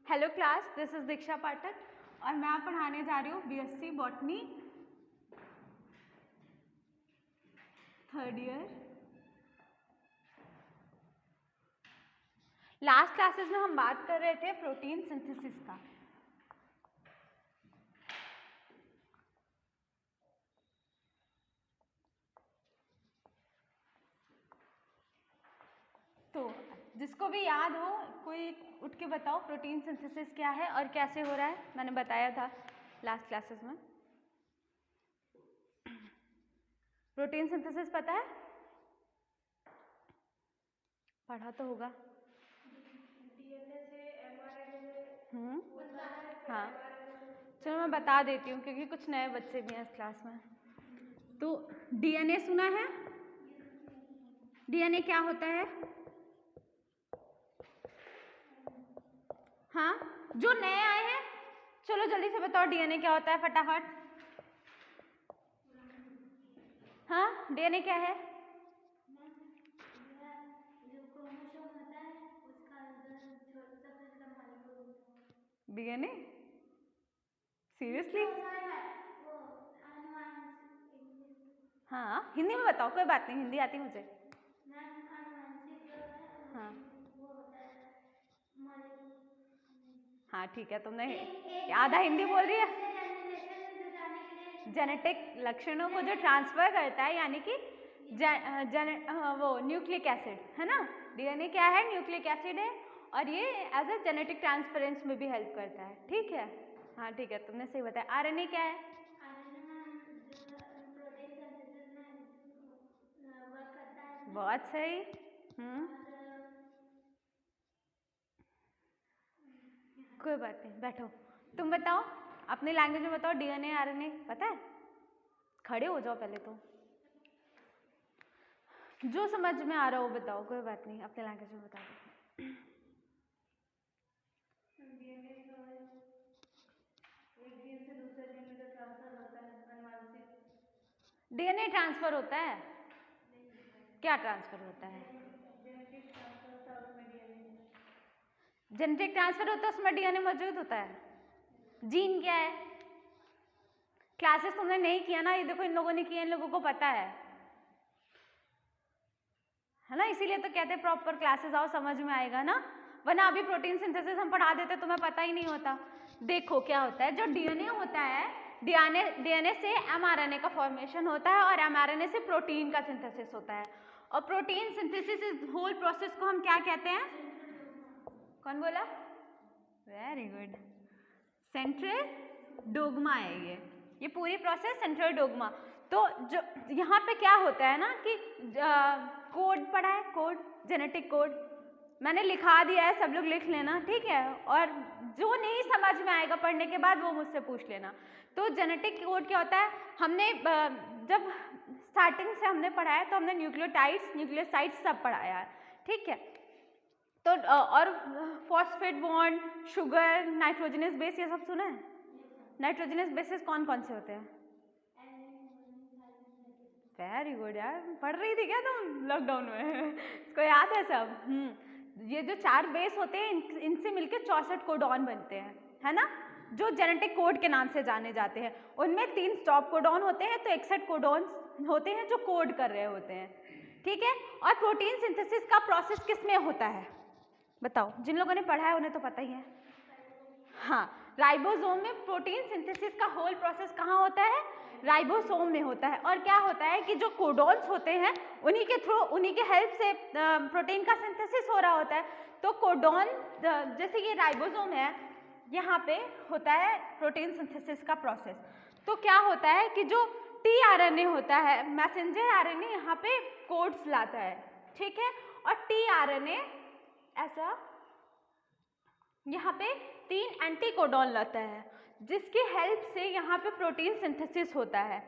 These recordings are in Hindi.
हेलो क्लास, दिस इज दीक्षा पाठक और मैं पढ़ाने जा रही हूँ BSc botany third year. Last classes में हम बात कर रहे थे प्रोटीन सिंथेसिस का। तो जिसको भी याद हो कोई उठ के बताओ प्रोटीन सिंथेसिस क्या है और कैसे हो रहा है। मैंने बताया था लास्ट क्लासेस में। प्रोटीन सिंथेसिस पता है, पढ़ा तो होगा। हाँ, चलो मैं बता देती हूँ क्योंकि कुछ नए बच्चे भी हैं इस क्लास में। तो डीएनए सुना है? डीएनए क्या होता है? हाँ, जो नए आए हैं चलो जल्दी से बताओ डीएनए क्या होता है फटाफट। हाँ, डीएनए क्या है? DNA seriously? हाँ, हिंदी में बताओ, कोई बात नहीं, हिंदी आती मुझे। हाँ हाँ ठीक है, तुमने आधा हिंदी बोल रही है। जेनेटिक लक्षणों को जो ट्रांसफर करता है यानी कि वो न्यूक्लिक एसिड है ना। डीएनए क्या है? न्यूक्लिक एसिड है और ये एज ए जेनेटिक ट्रांसफरेंस में भी हेल्प करता है। ठीक है, हाँ ठीक है, तुमने सही बताया। आरएनए क्या है? बहुत सही। कोई बात नहीं, बैठो। तुम बताओ अपने लैंग्वेज में बताओ, डीएनए आरएनए पता है? खड़े हो जाओ पहले तो, जो समझ में आ रहा हो बताओ, कोई बात नहीं, अपने लैंग्वेज में बता दो। डीएनए ट्रांसफर होता है? क्या ट्रांसफर होता है? जेनेटिक ट्रांसफर होता है, उसमें डीएनए मौजूद होता है। जीन क्या है? क्लासेस तुमने नहीं किया ना, ये देखो इन लोगों ने किया, इन लोगों को पता है ना, इसीलिए तो कहते हैं प्रॉपर क्लासेस आओ, समझ में आएगा ना, वरना अभी प्रोटीन सिंथेसिस हम पढ़ा देते तुम्हें पता ही नहीं होता। देखो क्या होता है, जो डीएनए होता है, डीएनए से एमआरएनए का फॉर्मेशन होता है और एमआरएनए से प्रोटीन का सिंथेसिस होता है। और प्रोटीन सिंथेसिस इस होल प्रोसेस को हम क्या कहते हैं? कौन बोला? वेरी गुड, सेंट्रल डोग्मा है ये पूरी प्रोसेस सेंट्रल डोग्मा। तो जो यहाँ पे क्या होता है ना कि कोड पढ़ा है, कोड, जेनेटिक कोड मैंने लिखा दिया है, सब लोग लिख लेना, ठीक है। और जो नहीं समझ में आएगा पढ़ने के बाद वो मुझसे पूछ लेना। तो जेनेटिक कोड क्या होता है, हमने जब स्टार्टिंग से हमने पढ़ा है तो हमने न्यूक्लियोटाइड्स, न्यूक्लियोसाइड्स सब पढ़ाया है, ठीक है। तो और phosphate bond, sugar, nitrogenous base, ये सब सुना है? नाइट्रोजनस बेसिस कौन कौन से होते हैं? वेरी गुड यार, पढ़ रही थी क्या तुम लॉकडाउन में? इसको याद है सब। ये जो 4 बेस होते हैं इनसे मिलकर 64 कोडॉन बनते हैं, है ना, जो जेनेटिक कोड के नाम से जाने जाते हैं। उनमें 3 स्टॉप कोडॉन होते हैं, तो 61 कोडॉन होते हैं जो कोड कर रहे होते हैं, ठीक है। और प्रोटीन सिंथेसिस का प्रोसेस किस में होता है बताओ? जिन लोगों ने पढ़ा है उन्हें तो पता ही है। हाँ, राइबोसोम में प्रोटीन सिंथेसिस का होल प्रोसेस कहाँ होता है? राइबोसोम में होता है। और क्या होता है कि जो कोडॉन्स होते हैं उन्हीं के थ्रू, उन्हीं के हेल्प से प्रोटीन का सिंथेसिस हो रहा होता है। तो कोडॉन, जैसे ये राइबोसोम है, यहाँ पे होता है प्रोटीन सिंथेसिस का प्रोसेस। तो क्या होता है कि जो टीआरएनए होता है, मैसेंजर आरएनए, यहाँ पे कोड्स लाता है, ठीक है। और टीआरएनए ऐसा यहाँ पे 3 एंटीकोडॉन लाता है जिसकी हेल्प से यहाँ पे प्रोटीन सिंथेसिस होता है,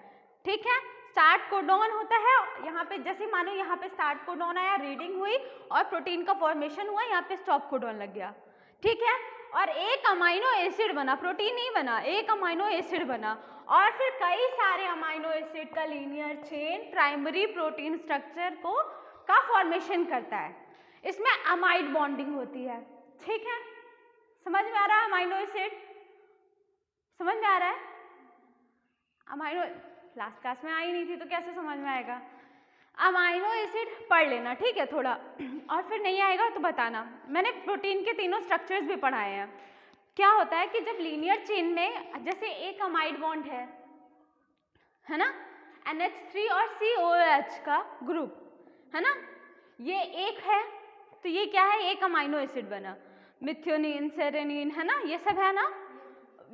ठीक है। स्टार्ट कोडॉन होता है, यहाँ पे जैसे मानो यहाँ पे स्टार्ट कोडॉन आया, रीडिंग हुई और प्रोटीन का फॉर्मेशन हुआ, यहाँ पे स्टॉप कोडॉन लग गया, ठीक है। और एक अमाइनो एसिड बना, प्रोटीन नहीं बना, एक अमाइनो एसिड बना। और फिर कई सारे अमाइनो एसिड का linear chain primary protein structure को का फॉर्मेशन करता है। इसमें अमाइड बॉन्डिंग होती है, ठीक है। समझ में आ रहा है अमाइनो एसिड? समझ में आ रहा है? अमाइनो लास्ट क्लास में आई नहीं थी तो कैसे समझ में आएगा? अमाइनो एसिड पढ़ लेना, ठीक है, थोड़ा, और फिर नहीं आएगा तो बताना। मैंने प्रोटीन के तीनों स्ट्रक्चर्स भी पढ़ाए हैं। क्या होता है कि जब लीनियर चेन में जैसे एक अमाइड बॉन्ड है ना, NH3 और COOH का ग्रुप, है ना, ये एक है, तो ये क्या है, एक अमाइनो एसिड बना, मिथ्योनिन, सेरेनिन, है ना, ये सब है ना,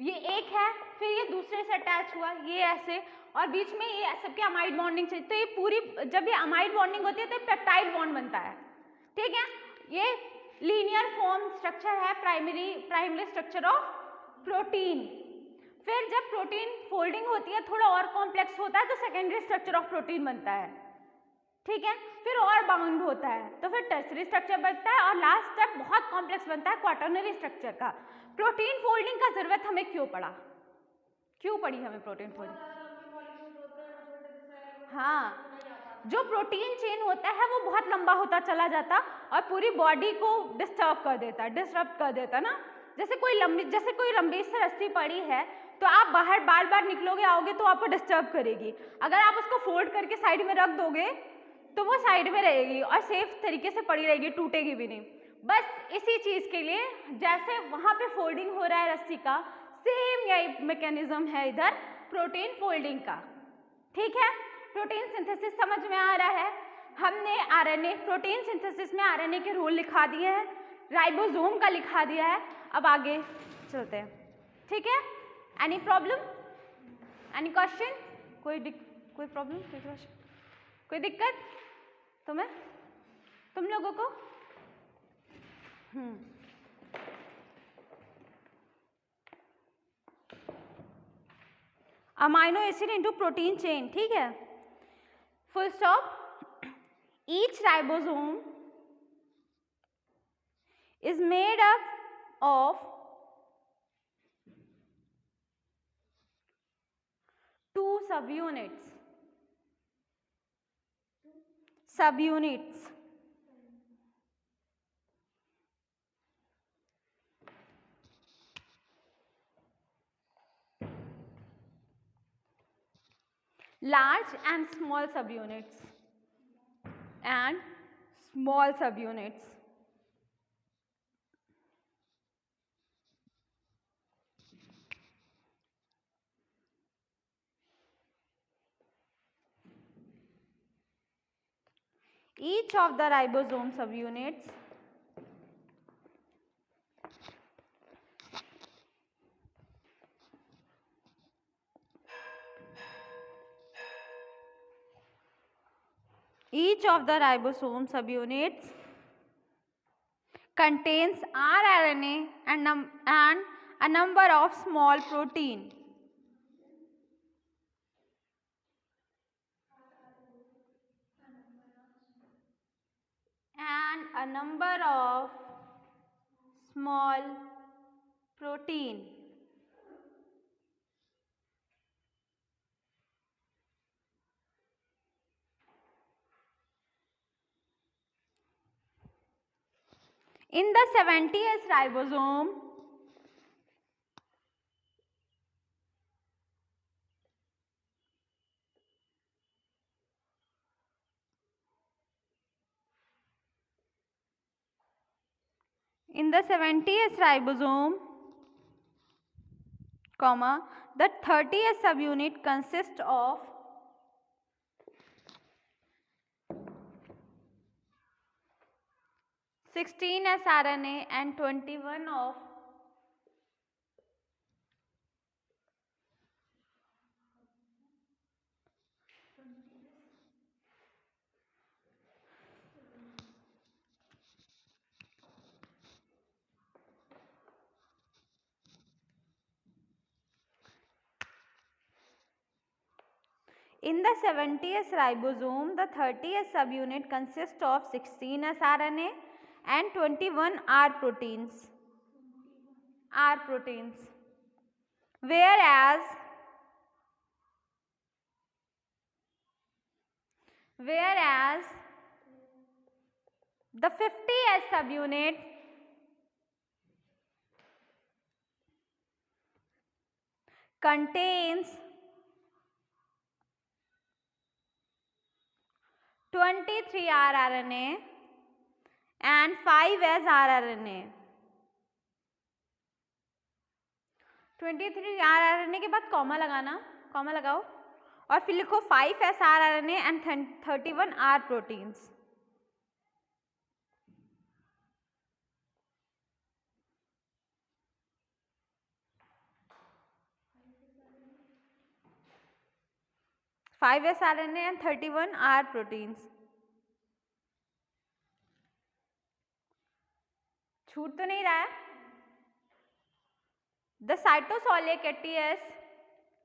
ये एक है, फिर ये दूसरे से अटैच हुआ, ये ऐसे, और बीच में ये सबके अमाइड बॉन्डिंग चाहिए, तो ये पूरी, जब ये अमाइड बॉन्डिंग होती है तो पेप्टाइड बॉन्ड बनता है, ठीक है। ये लीनियर फॉर्म स्ट्रक्चर है, प्राइमरी स्ट्रक्चर ऑफ प्रोटीन। फिर जब प्रोटीन फोल्डिंग होती है, थोड़ा और कॉम्प्लेक्स होता है, तो सेकेंडरी स्ट्रक्चर ऑफ प्रोटीन बनता है, ठीक है। फिर और बाउंड होता है तो फिर टर्सरी स्ट्रक्चर बनता है, और लास्ट स्टेप बहुत कॉम्प्लेक्स बनता है, क्वाटर्नरी स्ट्रक्चर का। प्रोटीन फोल्डिंग का जरूरत हमें क्यों पड़ा, क्यों पड़ी हमें प्रोटीन फोल्डिंग? हाँ, जो प्रोटीन चेन होता है वो बहुत लंबा होता चला जाता और पूरी बॉडी को डिस्टर्ब कर देता ना। जैसे कोई लंबी से रस्सी पड़ी है तो आप बाहर बार बार निकलोगे आओगे तो आपको डिस्टर्ब करेगी। अगर आप उसको फोल्ड करके साइड में रख दोगे तो वो साइड में रहेगी और सेफ तरीके से पड़ी रहेगी, टूटेगी भी नहीं। बस इसी चीज़ के लिए जैसे वहाँ पे फोल्डिंग हो रहा है रस्सी का, सेम यही मैकेनिज्म है इधर प्रोटीन फोल्डिंग का, ठीक है। प्रोटीन सिंथेसिस समझ में आ रहा है? हमने आरएनए, प्रोटीन सिंथेसिस में आरएनए के रूल लिखा दिए हैं, राइबोसोम का लिखा दिया है। अब आगे चलते हैं, ठीक है। एनी प्रॉब्लम, एनी क्वेश्चन, कोई प्रॉब्लम, कोई क्वेश्चन, कोई दिक्कत तुम्हें, तुम लोगों को? Amino acid into protein chain, ठीक है, full stop. Each ribosome is made up of two subunits. Large and small subunits and small subunits. Each of the ribosome subunits contains rRNA and a number of small protein. And a number of small protein. In the 70th ribosome, the 30th subunit consists of 16 sRNA and 21 of In the 70th ribosome, the 30th subunit consists of 16 sRNA and 21 R proteins. Whereas the 50th subunit contains 23 rRNA and 5s rRNA. 23 rRNA के बाद कॉमा लगाना, कॉमा लगाओ और फिर लिखो 5s rRNA and 31 R proteins. (5s RNA and 31 R proteins. छूट तो नहीं रहा है? The cytosolic ATS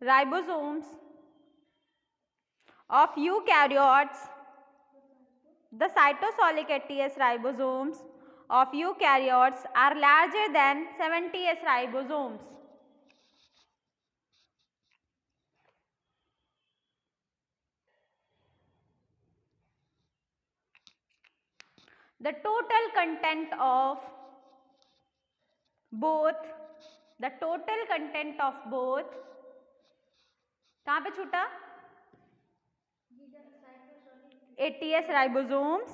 ribosomes of eukaryotes. The cytosolic ATS ribosomes of eukaryotes are larger than 70s ribosomes. The total content of both कहाँ पे छूटा? ATS ribosomes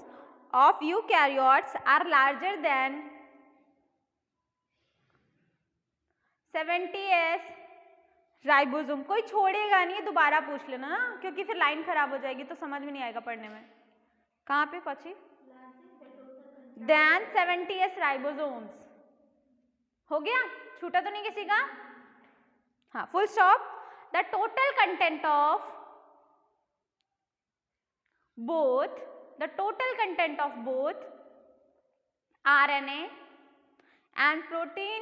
of eukaryotes are larger than 70s ribosome. कोई छोड़ेगा नहीं, दोबारा पूछ लेना ना, क्योंकि फिर लाइन खराब हो जाएगी तो समझ में नहीं आएगा पढ़ने में. कहाँ पे पची? Then 70s ribosomes. हो गया? छूटा तो नहीं किसी का? हाँ, full stop. The total content of both RNA and protein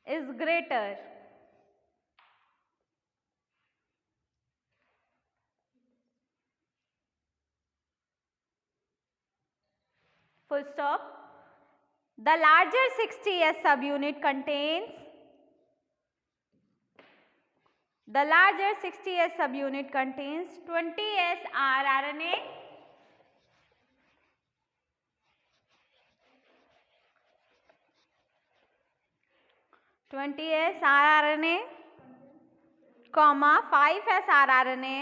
is greater. Full stop. The larger 60s subunit contains 20s rRNA comma 5s rRNA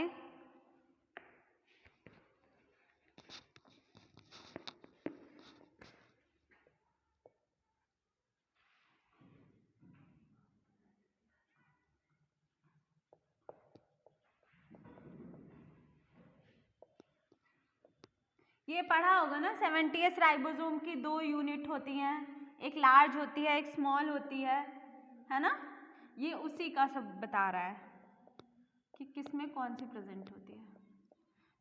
ये पढ़ा होगा ना. 70s राइबोसोम की 2 यूनिट होती हैं, एक लार्ज होती है, एक स्मॉल होती है ना. ये उसी का सब बता रहा है कि किसमें कौन सी प्रेजेंट होती है.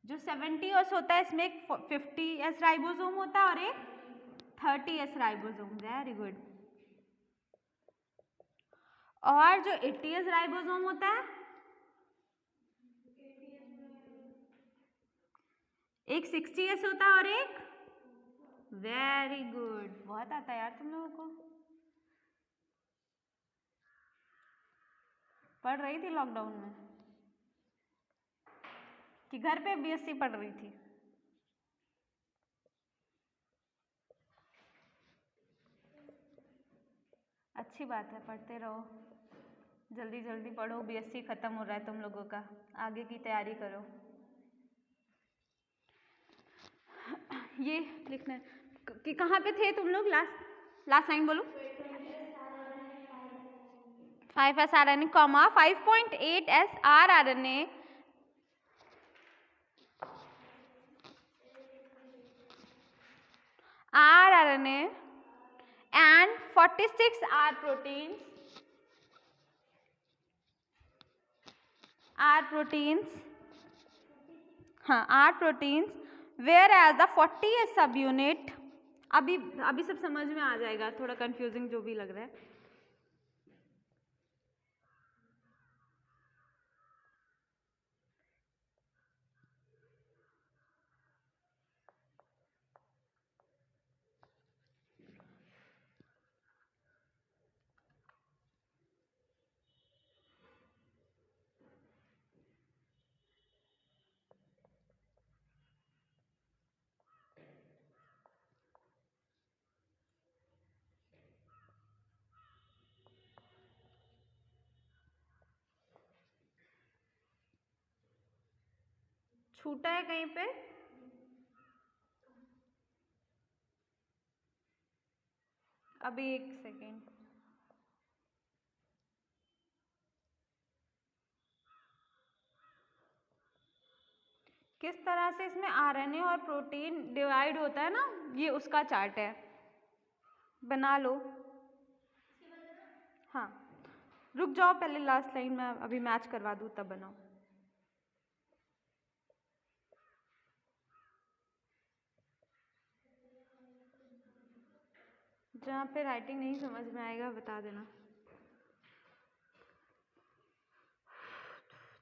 जो 70s होता है इसमें एक 50s राइबोसोम होता है और एक 30s राइबोसोम. Very good. और जो 80s राइबोसोम होता है एक 60s होता है और एक. Very good. बहुत आता है यार तुम लोगों को. पढ़ रही थी लॉकडाउन में कि घर पे बीएससी पढ़ रही थी? अच्छी बात है, पढ़ते रहो, जल्दी जल्दी पढ़ो. बीएससी खत्म हो रहा है तुम लोगों का, आगे की तैयारी करो. ये लिखना है कि कहाँ पे थे तुम लोग? लास्ट लाइन बोलो. 5s RNA comma 5.8s rRNA and 46 R proteins whereas the 40s subunit. अभी सब समझ में आ जाएगा, थोड़ा कंफ्यूजिंग जो भी लग रहा है. छूटा है कहीं पे? अभी एक सेकेंड। किस तरह से इसमें आरएनए और प्रोटीन डिवाइड होता है ना, ये उसका चार्ट है, बना लो। हाँ रुक जाओ, पहले लास्ट लाइन में अभी मैच करवा दूँ तब बनाओ। जहाँ पे राइटिंग नहीं समझ में आएगा बता देना।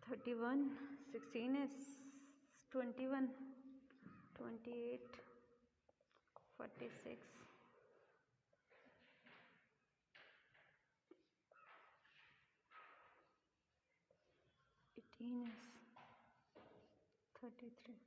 31, 16 is 21, 28, 46, 18 is 33.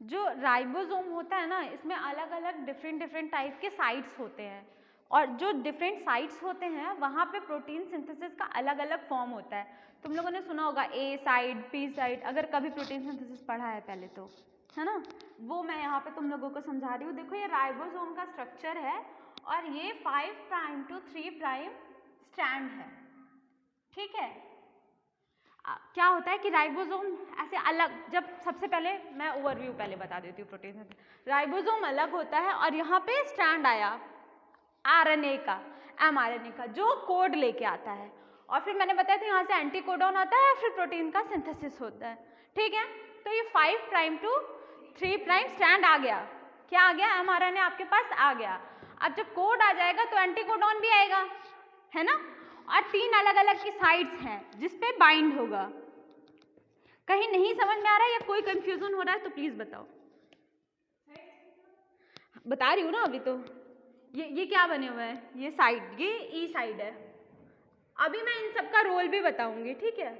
जो राइबोसोम होता है ना, इसमें अलग अलग डिफरेंट टाइप के साइट्स होते हैं, और जो डिफरेंट साइट्स होते हैं वहाँ पे प्रोटीन सिंथेसिस का अलग अलग फॉर्म होता है। तुम लोगों ने सुना होगा ए साइट, पी साइट, अगर कभी प्रोटीन सिंथेसिस पढ़ा है पहले तो, है ना, वो मैं यहाँ पे तुम लोगों को समझा रही हूँ। देखो ये राइबोसोम का स्ट्रक्चर है और ये 5 प्राइम टू 3 प्राइम स्ट्रैंड है, ठीक है। क्या होता है कि राइबोसोम ऐसे अलग, जब सबसे पहले मैं ओवरव्यू पहले बता देती हूँ प्रोटीन से। राइबोसोम अलग होता है और यहाँ पे स्ट्रैंड आया आरएनए का, एमआरएनए का, जो कोड लेके आता है, और फिर मैंने बताया था यहाँ से एंटीकोडॉन आता है, फिर प्रोटीन का सिंथेसिस होता है, ठीक है। तो ये 5 प्राइम टू 3 प्राइम स्ट्रैंड आ गया, क्या आ गया, एमआरएनए आपके पास आ गया। अब जब कोड आ जाएगा तो एंटीकोडॉन भी आएगा, है ना, और 3 अलग अलग की साइड्स हैं जिसपे बाइंड होगा। कहीं नहीं समझ में आ रहा है या कोई कंफ्यूजन हो रहा है तो प्लीज बताओ। बता रही हूँ ना अभी तो। ये क्या बने हुए हैं, ये साइड, ये ई साइड है। अभी मैं इन सब का रोल भी बताऊंगी, ठीक है।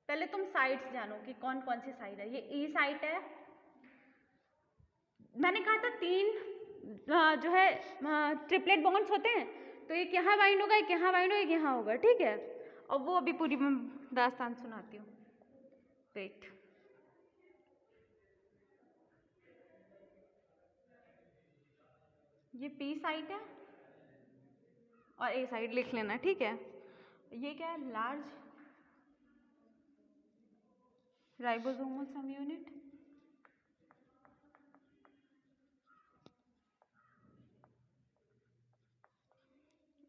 पहले तुम साइड्स जानो कि कौन कौन सी साइड है। ये ई साइड है, मैंने कहा था 3 जो है ट्रिपलेट बॉन्ड्स होते हैं, तो एक यहाँ बाइंड होगा, एक यहाँ बाइंड होगा, एक यहाँ होगा, ठीक है। और वो अभी पूरी दास्तान सुनाती हूँ, वेट। ये पी साइट है और ए साइड लिख लेना, ठीक है। ये क्या है, लार्ज राइबोसोमल सब यूनिट,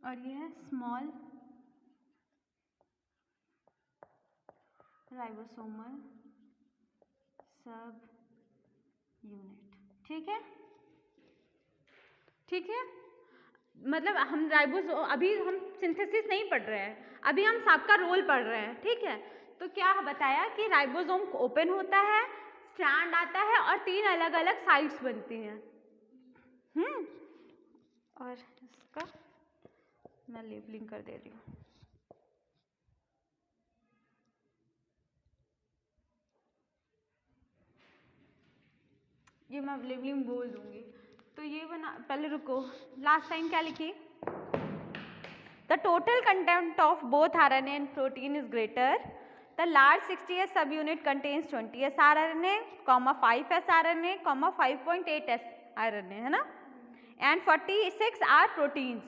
और ये है स्मॉल राइबोसोमल सब यूनिट, ठीक है, ठीक है। मतलब हम अभी हम सिंथेसिस नहीं पढ़ रहे हैं, अभी हम सबका रोल पढ़ रहे हैं, ठीक है। तो क्या बताया कि राइबोसोम ओपन होता है, स्ट्रैंड आता है और 3 अलग अलग साइट्स बनती हैं। और इसका मैं लेबलिंग कर दे रही हूँ। ये मैं लेबलिंग बोल दूंगी। तो ये बना, पहले रुको, लास्ट टाइम क्या लिखी, the total content of both RNA and protein is greater. The large 60S subunit contains 20S RNA, 5S RNA, 5.8S RNA, है ना, and 46 are proteins,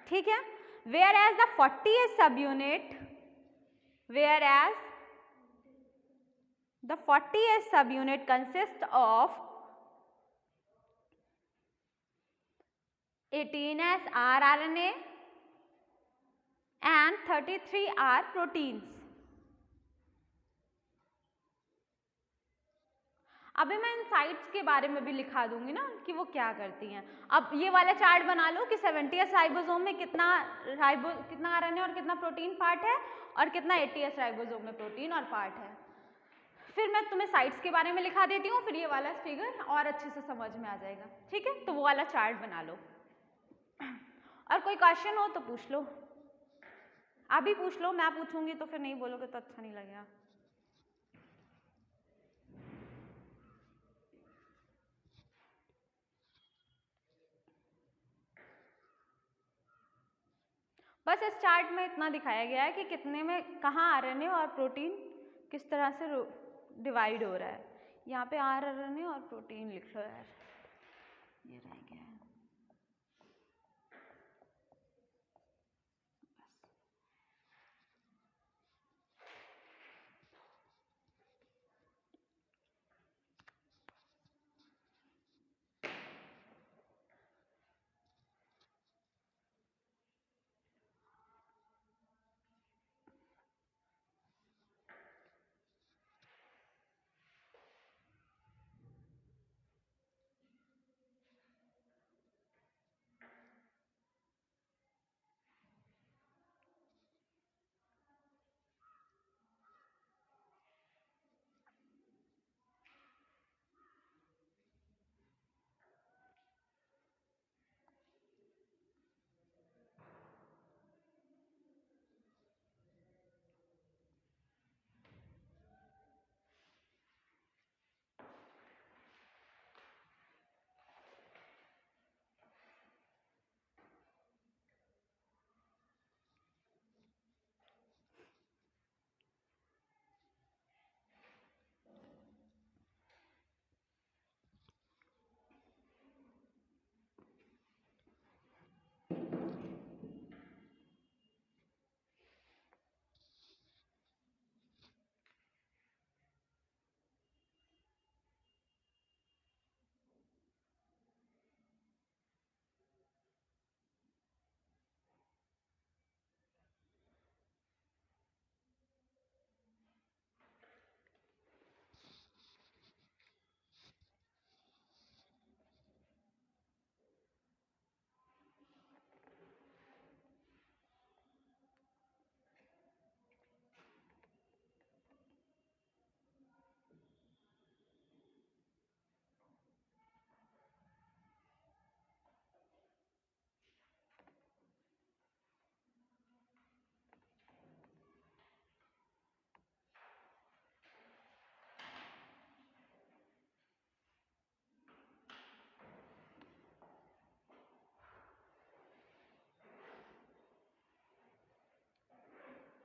ठीक है। Whereas the 40S subunit, whereas the 40S subunit consists of 18S rRNA and 33 are proteins. अभी मैं इन साइट्स के बारे में भी लिखा दूंगी ना कि वो क्या करती हैं। अब ये वाला चार्ट बना लो कि 70S राइबोसोम में कितना RNA और कितना प्रोटीन पार्ट है, और कितना 80S राइबोसोम में प्रोटीन और पार्ट है। फिर मैं तुम्हें साइट्स के बारे में लिखा देती हूँ, फिर ये वाला फिगर और अच्छे से समझ में आ जाएगा, ठीक है। तो वो वाला चार्ट बना लो, और कोई क्वेश्चन हो तो पूछ लो, अभी पूछ लो, मैं पूछूंगी तो फिर नहीं बोलोगे तो अच्छा नहीं लगेगा। बस इस चार्ट में इतना दिखाया गया है कि कितने में कहाँ आरएनए और प्रोटीन किस तरह से डिवाइड हो रहा है। यहाँ पे आरएनए और प्रोटीन लिख लो यार, ये रह गया है।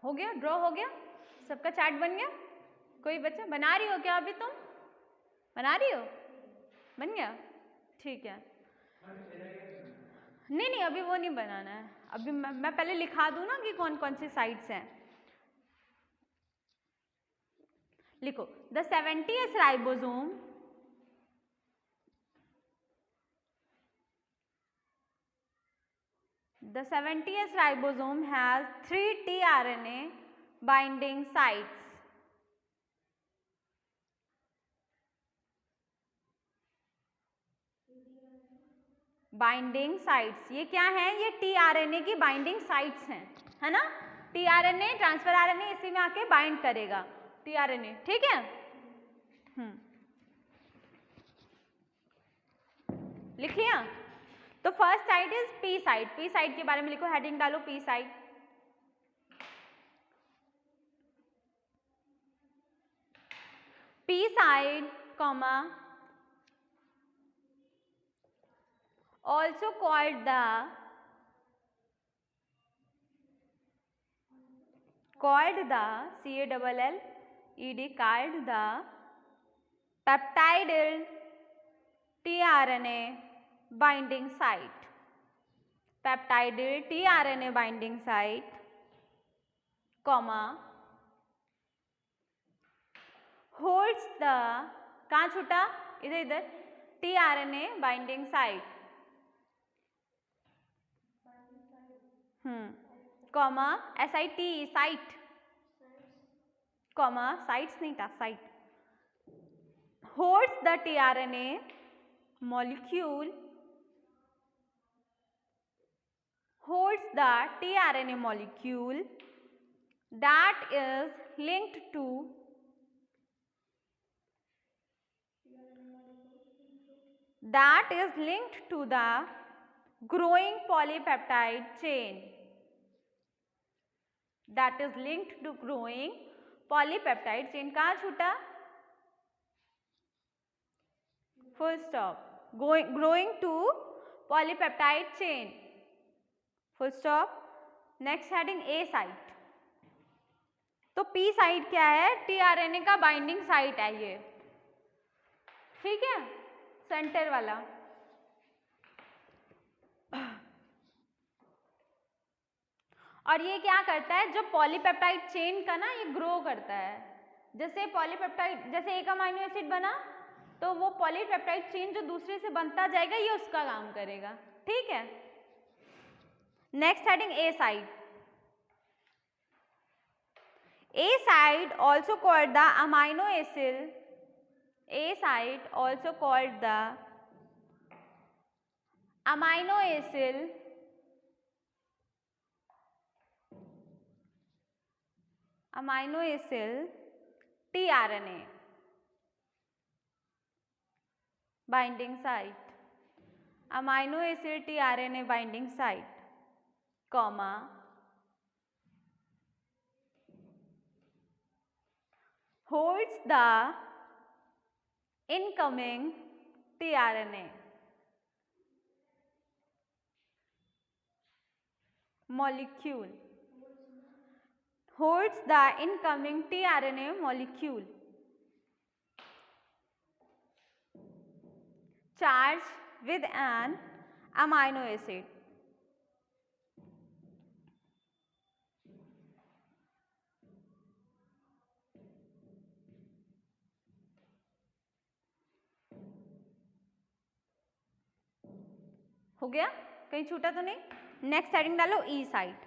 हो गया, ड्रॉ हो गया, सबका चार्ट बन गया। कोई बच्चा बना रही हो क्या अभी तुम? बना रही हो? बन गया, ठीक है। नहीं नहीं, अभी वो नहीं बनाना है, अभी मैं पहले लिखा दूँ ना कि कौन कौन सी साइट्स हैं। लिखो, the 70th ribosome The 70th ribosome has 3 tRNA binding sites. Binding sites ये क्या है? ये tRNA की बाइंडिंग साइट्स हैं, है ना? tRNA ट्रांसफर आरएनए इसी में आके बाइंड करेगा tRNA, ठीक है? लिख लिया? तो first sight is P site. P site के बारे में लिखो, हेडिंग डालो P site. P site comma also called the CALLED called the peptidyl tRNA binding site. Peptidyl tRNA binding site, comma holds the कहाँ छूटा? इधर इधर tRNA binding site, comma SIT site, comma sites नहीं था, site holds the tRNA molecule, holds the tRNA molecule that is linked to the growing polypeptide chain. That is linked to growing polypeptide chain. कहाँ छूटा? Full stop. Growing to polypeptide chain. Full stop. Next heading A site. तो पी साइट क्या है? टीआरएनए का बाइंडिंग साइट है ये, ठीक है, सेंटर वाला। और ये क्या करता है, जो पॉलीपेप्टाइड चेन का ना ये ग्रो करता है। जैसे पॉलीपेप्टाइड, जैसे एक अमीनो एसिड बना तो वो पॉलीपेप्टाइड चेन जो दूसरे से बनता जाएगा ये उसका काम करेगा, ठीक है। Next heading A site. A site also called the amino acid. A site also called the amino acid tRNA binding site. Amino acid tRNA binding site, comma, holds the incoming tRNA molecule. Holds the incoming tRNA molecule charged with an amino acid. हो गया? कहीं छूटा तो नहीं? नेक्स्ट हेडिंग डालो E site.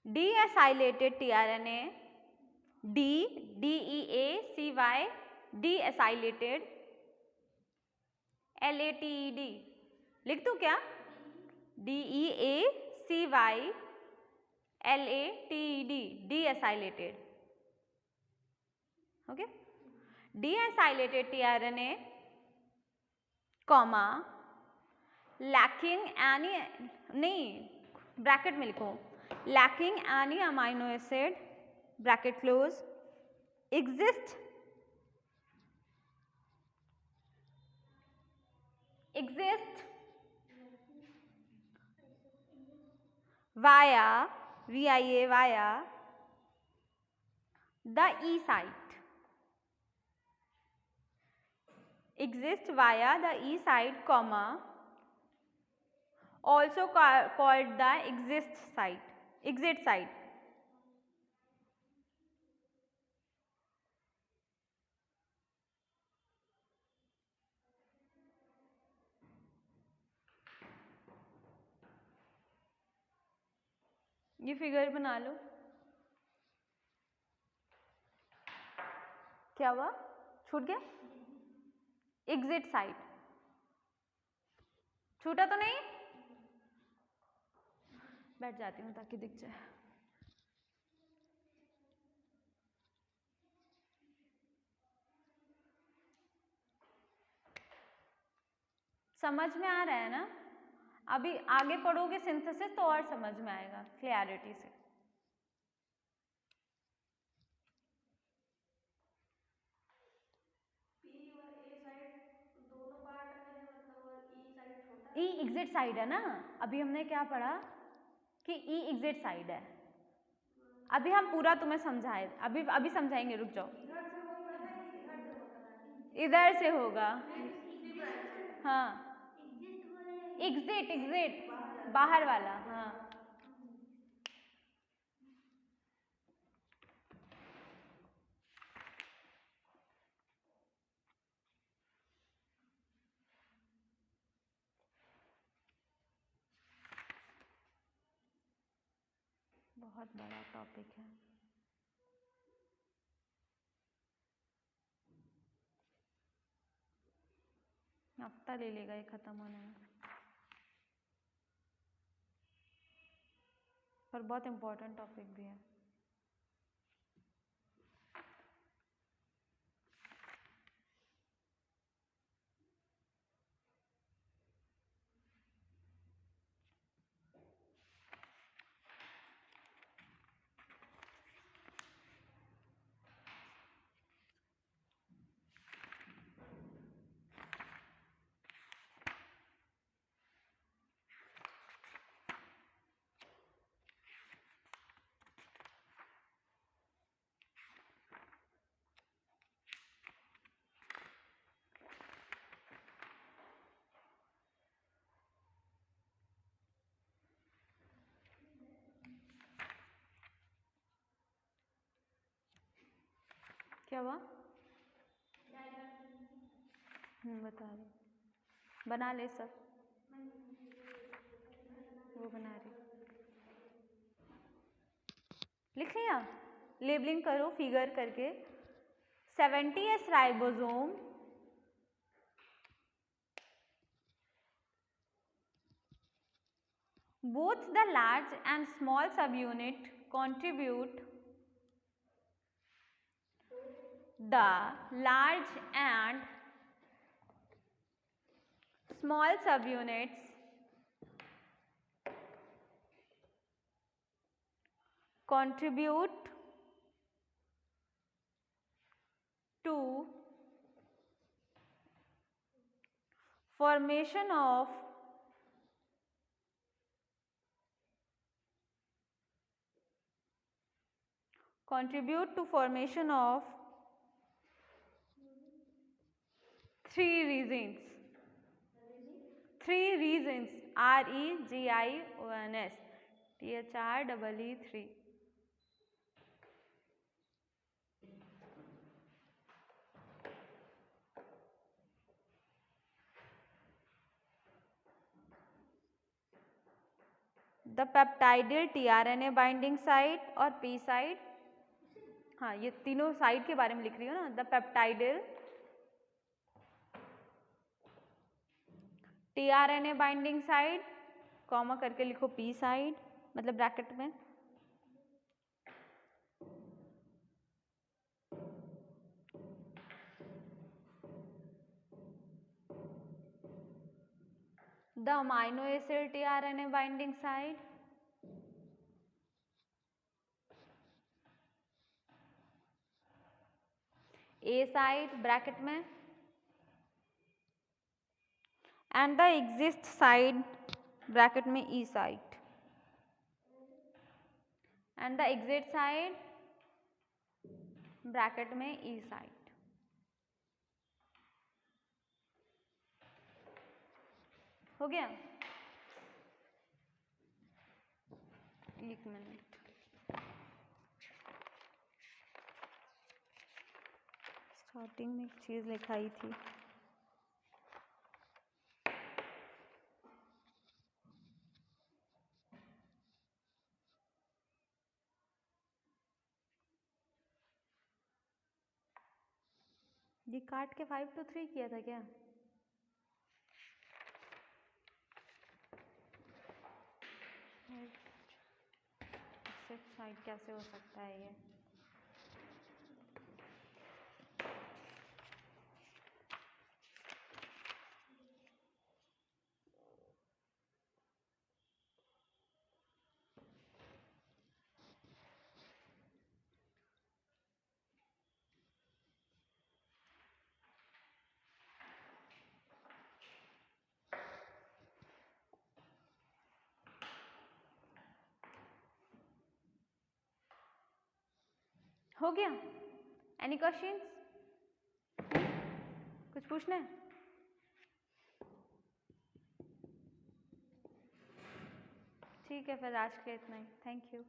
Deacylated tRNA, DEACY, deacylated, LATED, लिख दूं क्या? DEACY LATED, deacylated, okay. Deacylated tRNA, comma, lacking any, नहीं ब्रैकेट में लिखो, lacking any amino acid, bracket close, exist via via the E site, exist via the E site, comma, also called the exit site. ये फिगर बना लो। क्या हुआ? छूट गया? एग्जिट साइट छूटा तो नहीं? बैठ जाती हूँ ताकि दिख जाए। समझ में आ रहा है ना? अभी आगे पढ़ोगे सिंथेसिस तो और समझ में आएगा क्लियरिटी से। ई एग्जिट साइड है ना? अभी हमने क्या पढ़ा कि ई एग्जिट साइड है। अभी हम पूरा तुम्हें समझाए, अभी समझाएंगे, रुक जाओ। इधर से होगा, हाँ, एग्जिट बाहर वाला, हाँ। बहुत बड़ा टॉपिक है। हफ्ता ले लेगा ये खत्म होने में, पर बहुत इम्पोर्टेंट टॉपिक भी है। क्या हुआ? बता रही, बना ले सब, वो बना रही। लिख लिया? लेबलिंग करो फिगर करके। 70s ribosome both the large and small subunit contribute. The large and small subunits contribute to formation of three reasons. Three reasons. REGIONS. THREE. The peptidyl tRNA binding site और P साइट, हाँ ये तीनों साइट के बारे में लिख रही हो ना। The peptidyl tRNA binding site, comma करके लिखो P साइट, मतलब ब्रैकेट में। The amino acid tRNA binding site, A site bracket में, and the exist site bracket में E site, and the exit site bracket में E साइट। हो गया? एक मिनट, स्टार्टिंग में एक चीज लिखाई थी। ये काट के 5 to 3 किया था क्या? साइड कैसे हो सकता है ये? हो गया? Any questions? कुछ पूछना है? ठीक है, फिर आज के लिए इतना ही। Thank you.